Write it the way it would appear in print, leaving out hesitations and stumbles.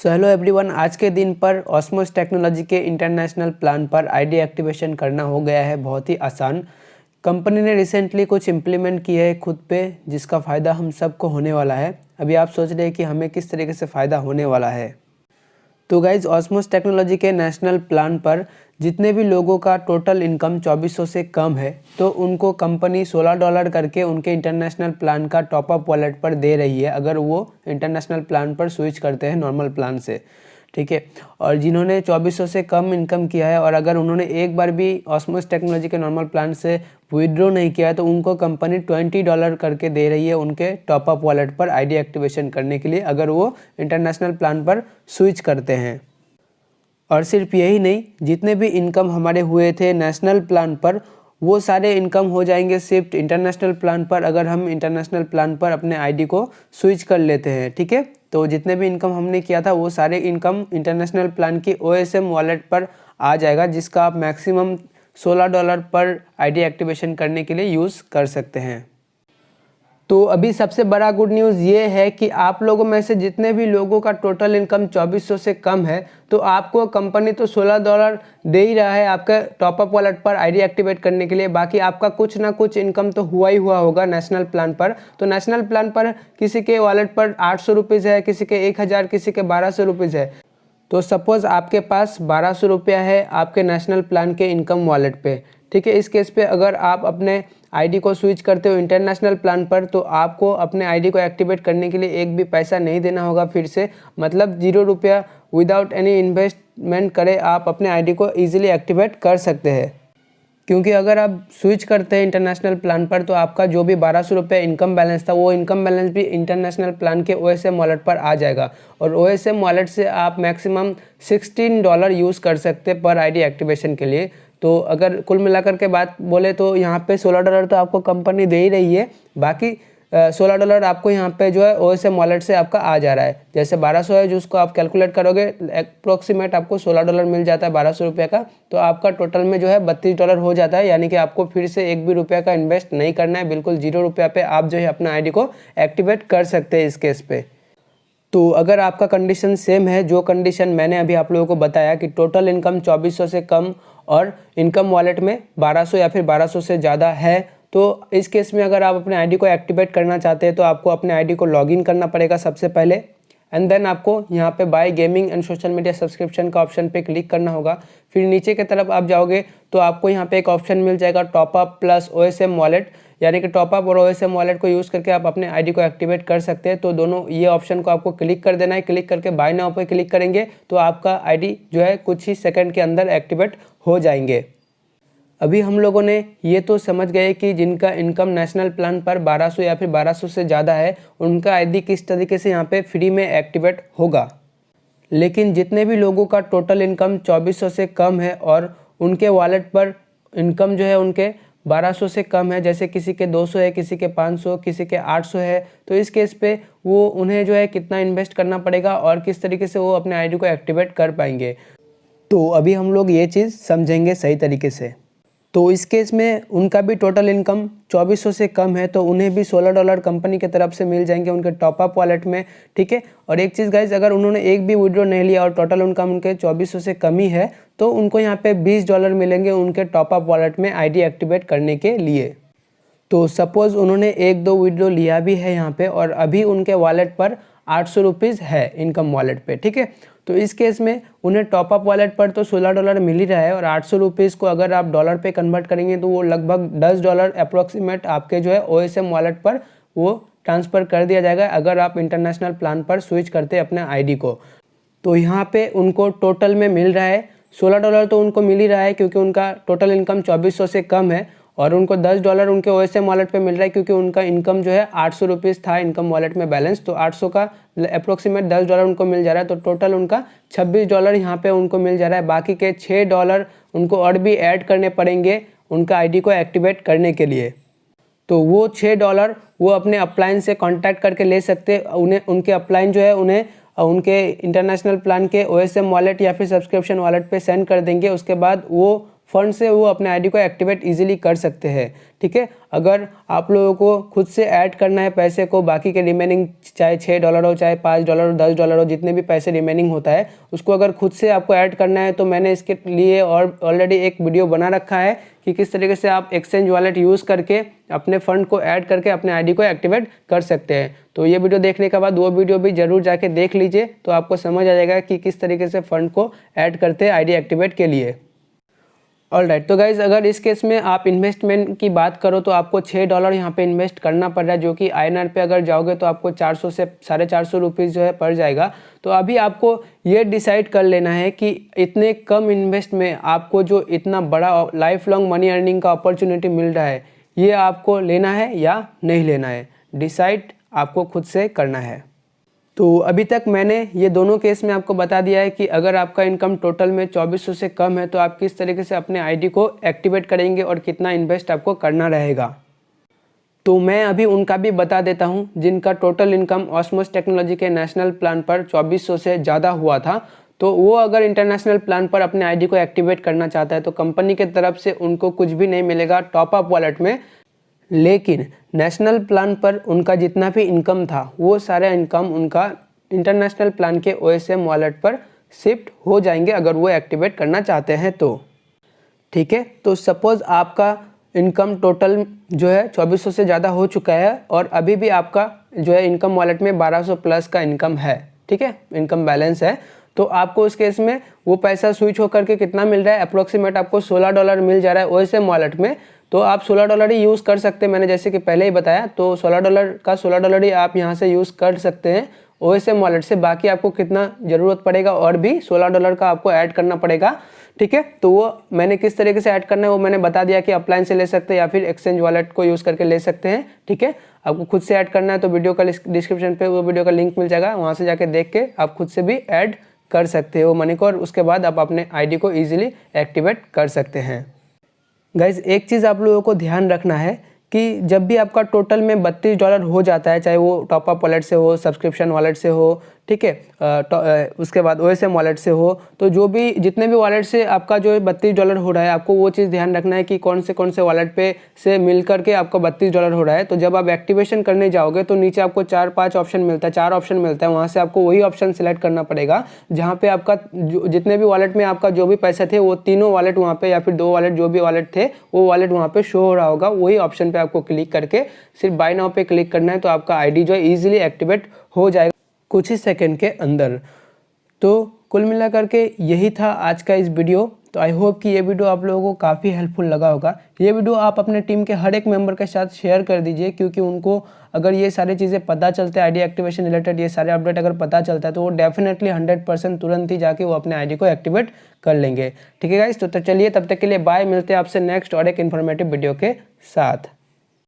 Hello everyone, आज के दिन पर ऑस्मोस टेक्नोलॉजी के इंटरनेशनल प्लान पर आईडी एक्टिवेशन करना हो गया है बहुत ही आसान। कंपनी ने रिसेंटली कुछ इम्प्लीमेंट किया है खुद पे, जिसका फ़ायदा हम सबको होने वाला है। अभी आप सोच रहे हैं कि हमें किस तरीके से फ़ायदा होने वाला है। तो गाइज, ऑस्मोस टेक्नोलॉजी के नेशनल प्लान पर जितने भी लोगों का टोटल इनकम 2400 से कम है, तो उनको कंपनी $16 करके उनके इंटरनेशनल प्लान का टॉपअप वॉलेट पर दे रही है, अगर वो इंटरनेशनल प्लान पर स्विच करते हैं नॉर्मल प्लान से। ठीक है। और जिन्होंने 2400 से कम इनकम किया है और अगर उन्होंने एक बार भी ऑस्मोस टेक्नोलॉजी के नॉर्मल प्लान से विड्रॉ नहीं किया है, तो उनको कंपनी $20 करके दे रही है उनके टॉपअप वॉलेट पर आईडी एक्टिवेशन करने के लिए, अगर वो इंटरनेशनल प्लान पर स्विच करते हैं। और सिर्फ यही नहीं, जितने भी इनकम हमारे हुए थे नेशनल प्लान पर, वो सारे इनकम हो जाएंगे सिर्फ इंटरनेशनल प्लान पर, अगर हम इंटरनेशनल प्लान पर अपने आईडी को स्विच कर लेते हैं। ठीक है। तो जितने भी इनकम हमने किया था वो सारे इनकम इंटरनेशनल प्लान की OSM वॉलेट पर आ जाएगा, जिसका आप मैक्सिमम $16 पर आईडी एक्टिवेशन करने के लिए यूज़ कर सकते हैं। तो अभी सबसे बड़ा गुड न्यूज़ ये है कि आप लोगों में से जितने भी लोगों का टोटल इनकम 2400 से कम है, तो आपको कंपनी तो $16 दे ही रहा है आपके टॉपअप वॉलेट पर आईडी एक्टिवेट करने के लिए। बाकी आपका कुछ ना कुछ इनकम तो हुआ ही हुआ होगा नेशनल प्लान पर। तो नेशनल प्लान पर किसी के वॉलेट पर 800 रुपीज़ है, किसी के 1000, किसी के 1200 रुपीज़ है। तो सपोज़ आपके पास 1200 रुपया है आपके नेशनल प्लान के इनकम वॉलेट पे। ठीक है। इस केस पे अगर आप अपने आईडी को स्विच करते हो इंटरनेशनल प्लान पर, तो आपको अपने आईडी को एक्टिवेट करने के लिए एक भी पैसा नहीं देना होगा फिर से, मतलब ₹0 विदाउट एनी इन्वेस्टमेंट करे आप अपने आईडी को ईजिली एक्टिवेट कर सकते हैं। क्योंकि अगर आप स्विच करते हैं इंटरनेशनल प्लान पर, तो आपका जो भी 1200 रुपये इनकम बैलेंस था, वो इनकम बैलेंस भी इंटरनेशनल प्लान के OSM वॉलेट पर आ जाएगा। और OSM वॉलेट से आप मैक्सिमम $16 यूज़ कर सकते पर आईडी एक्टिवेशन के लिए। तो अगर कुल मिलाकर के बात बोले तो यहाँ पे $16 तो आपको कंपनी दे ही रही है, बाकी $16 आपको यहाँ पे जो है OSM वॉलेट से आपका आ जा रहा है। जैसे 1200 है, जो उसको आप कैलकुलेट करोगे अप्रोक्सीमेट आपको $16 मिल जाता है 1200 रुपये का, तो आपका टोटल में जो है $32 हो जाता है। यानी कि आपको फिर से एक भी रुपया का इन्वेस्ट नहीं करना है, बिल्कुल $0 पे आप जो है अपना आईडी को एक्टिवेट कर सकते हैं इस केस पे। तो अगर आपका कंडीशन सेम है, जो कंडीशन मैंने अभी आप लोगों को बताया कि टोटल इनकम 2400 से कम और इनकम वॉलेट में 1200 या फिर 1200 से ज़्यादा है, तो इस केस में अगर आप अपने आईडी को एक्टिवेट करना चाहते हैं, तो आपको अपने आईडी को लॉगिन करना पड़ेगा सबसे पहले। एंड देन आपको यहाँ पे buy gaming and social media subscription का ऑप्शन पे क्लिक करना होगा। फिर नीचे की तरफ आप जाओगे तो आपको यहाँ पे एक ऑप्शन मिल जाएगा टॉपअप प्लस OSM वॉलेट, यानी कि टॉपअप और OSM वॉलेट को यूज़ करके आप अपने आईडी को एक्टिवेट कर सकते हैं। तो दोनों ये ऑप्शन को आपको क्लिक कर देना है। क्लिक करके बाय नाउ पे क्लिक करेंगे तो आपका आईडी जो है कुछ ही सेकंड के अंदर एक्टिवेट हो जाएंगे। अभी हम लोगों ने ये तो समझ गए कि जिनका इनकम नेशनल प्लान पर 1200 या फिर 1200 से ज़्यादा है, उनका आईडी किस तरीके से यहाँ पे फ्री में एक्टिवेट होगा। लेकिन जितने भी लोगों का टोटल इनकम 2400 से कम है और उनके वॉलेट पर इनकम जो है उनके 1200 से कम है, जैसे किसी के 200 है, किसी के 500, किसी के 800 है, तो इस केस पे वो उन्हें जो है कितना इन्वेस्ट करना पड़ेगा और किस तरीके से वो अपने आईडी को एक्टिवेट कर पाएंगे। तो अभी हम लोग ये चीज़ समझेंगे सही तरीके से। तो इस केस में उनका भी टोटल इनकम 2400 से कम है, तो उन्हें भी $16 कंपनी की तरफ से मिल जाएंगे उनके टॉपअप वॉलेट में। ठीक है। और एक चीज़ गाइज, अगर उन्होंने एक भी विड्रॉ नहीं लिया और टोटल इनकम उनके 2400 से कम ही है, तो उनको यहाँ पे $20 मिलेंगे उनके टॉपअप वॉलेट में आईडी एक्टिवेट करने के लिए। तो सपोज़ उन्होंने 1-2 विड्रॉ लिया भी है यहाँ पे और अभी उनके वॉलेट पर 800 रुपीज़ है इनकम वॉलेट पे। ठीक है। तो इस केस में उन्हें टॉपअप वॉलेट पर तो $16 मिल ही रहा है, और 800 रुपीज़ को अगर आप डॉलर पे कन्वर्ट करेंगे तो वो लगभग $10 अप्रोक्सीमेट आपके जो है OSM वॉलेट पर वो ट्रांसफ़र कर दिया जाएगा, अगर आप इंटरनेशनल प्लान पर स्विच करते हैं अपने आईडी को। तो यहाँ पे उनको टोटल में मिल रहा है $16 तो उनको मिल ही रहा है, क्योंकि उनका टोटल इनकम 2400 से कम है, और उनको $10 उनके OSM वॉलेट पे मिल रहा है, क्योंकि उनका इनकम जो है 800 रुपीज़ था इनकम वॉलेट में बैलेंस। तो 800 का अप्रोक्सीमेट $10 उनको मिल जा रहा है, तो टोटल उनका $26 यहाँ पे उनको मिल जा रहा है। बाकी के $6 उनको और भी ऐड करने पड़ेंगे उनका आईडी को एक्टिवेट करने के लिए। तो वो $6 वो अपने अपलाइन से कॉन्टैक्ट करके ले सकते, उन्हें उनके अपलाइन जो है उन्हें उनके इंटरनेशनल प्लान के OSM वॉलेट या फिर सब्सक्रिप्शन वॉलेट पे सेंड कर देंगे। उसके बाद वो फ़ंड से वो अपने आईडी को एक्टिवेट इजीली कर सकते हैं। ठीक है, अगर आप लोगों को खुद से ऐड करना है पैसे को, बाकी के रिमेनिंग चाहे $6 हो, चाहे $5 हो, $10 हो, जितने भी पैसे रिमेनिंग होता है उसको अगर खुद से आपको ऐड करना है तो मैंने इसके लिए और ऑलरेडी एक वीडियो बना रखा है कि किस तरीके से आप एक्सचेंज वॉलेट यूज़ करके अपने फ़ंड को ऐड करके अपने आईडी को एक्टिवेट कर सकते हैं। तो ये वीडियो देखने के बाद वो वीडियो भी ज़रूर जाके देख लीजिए, तो आपको समझ आ जाएगा कि किस तरीके से फ़ंड को ऐड करते हैं आईडी एक्टिवेट के लिए। ऑलराइट, तो गाइज़ अगर इस केस में आप इन्वेस्टमेंट की बात करो तो आपको $6 यहाँ पे इन्वेस्ट करना पड़ रहा है, जो कि INR पे अगर जाओगे तो आपको 400 से 450 रुपीज़ जो है पड़ जाएगा। तो अभी आपको ये डिसाइड कर लेना है कि इतने कम इन्वेस्ट में आपको जो इतना बड़ा लाइफ लॉन्ग मनी अर्निंग का अपॉर्चुनिटी मिल रहा है, ये आपको लेना है या नहीं लेना है। डिसाइड आपको खुद से करना है। तो अभी तक मैंने ये दोनों केस में आपको बता दिया है कि अगर आपका इनकम टोटल में 2400 से कम है तो आप किस तरीके से अपने आईडी को एक्टिवेट करेंगे और कितना इन्वेस्ट आपको करना रहेगा। तो मैं अभी उनका भी बता देता हूँ जिनका टोटल इनकम ऑस्मोस टेक्नोलॉजी के नेशनल प्लान पर 2400 से ज़्यादा हुआ था। तो वो अगर इंटरनेशनल प्लान पर अपने आईडी को एक्टिवेट करना चाहता है तो कंपनी के तरफ से उनको कुछ भी नहीं मिलेगा टॉप अप वॉलेट में, लेकिन नेशनल प्लान पर उनका जितना भी इनकम था वो सारा इनकम उनका इंटरनेशनल प्लान के OSM वॉलेट पर शिफ्ट हो जाएंगे अगर वो एक्टिवेट करना चाहते हैं तो। ठीक है, तो सपोज़ आपका इनकम टोटल जो है 2400 से ज़्यादा हो चुका है और अभी भी आपका जो है इनकम वॉलेट में 1200 प्लस का इनकम है। ठीक है, इनकम बैलेंस है। तो आपको उस केस में वो पैसा स्विच होकर के कितना मिल रहा है, अप्रोक्सीमेट आपको $16 मिल जा रहा है OSM वॉलेट में। तो आप $16 ही यूज़ कर सकते हैं, मैंने जैसे कि पहले ही बताया। तो $16 का $16 ही आप यहाँ से यूज़ कर सकते हैं OSM वॉलेट से। बाकी आपको कितना ज़रूरत पड़ेगा और भी $16 का आपको ऐड करना पड़ेगा। ठीक है, तो वो मैंने किस तरीके से ऐड करना है वो मैंने बता दिया कि अपलाइन से ले सकते हैं या फिर एक्सचेंज वॉलेट को यूज़ करके ले सकते हैं। ठीक है, आपको खुद से ऐड करना है तो वीडियो का डिस्क्रिप्शन पे वो वीडियो का लिंक मिल जाएगा, वहाँ से जाके देख के आप खुद से भी ऐड कर सकते हो मनी को और उसके बाद आप अपने आईडी को ईजिली एक्टिवेट कर सकते हैं। गाइज एक चीज़ आप लोगों को ध्यान रखना है कि जब भी आपका टोटल में $32 हो जाता है, चाहे वो टॉप अप वॉलेट से हो, सब्सक्रिप्शन वॉलेट से हो, ठीक है, उसके बाद OSM वॉलेट से हो, तो जो भी जितने भी वॉलेट से आपका जो $32 हो रहा है, आपको वो चीज़ ध्यान रखना है कि कौन से वॉलेट पे से मिल करके आपको $32 हो रहा है। तो जब आप एक्टिवेशन करने जाओगे तो नीचे आपको 4-5 ऑप्शन मिलता है, 4 ऑप्शन मिलता है, वहाँ से आपको वही ऑप्शन सेलेक्ट करना पड़ेगा जहाँ पे आपका जितने भी वॉलेट में आपका जो भी पैसे थे वो तीनों वॉलेट वहाँ पे या फिर 2 वॉलेट जो भी वॉलेट थे वो वॉलेट वहाँ पे शो हो रहा होगा। वही ऑप्शन पे आपको क्लिक करके सिर्फ बाय नाउ पे क्लिक करना है, तो आपका आईडी जो है ईजिली एक्टिवेट हो जाएगा कुछ ही सेकंड के अंदर। तो कुल मिला करके यही था आज का इस वीडियो। तो आई होप कि ये वीडियो आप लोगों को काफ़ी हेल्पफुल लगा होगा। ये वीडियो आप अपने टीम के हर एक मेंबर के साथ शेयर कर दीजिए, क्योंकि उनको अगर ये सारी चीज़ें पता चलते हैं, आईडी एक्टिवेशन रिलेटेड ये सारे अपडेट अगर पता चलता है तो वो डेफिनेटली 100% तुरंत ही जाके वो अपने आईडी को एक्टिवेट कर लेंगे। ठीक है गाइस, तो चलिए तब तक के लिए बाय, मिलते हैं आपसे नेक्स्ट और एक इन्फॉर्मेटिव वीडियो के साथ।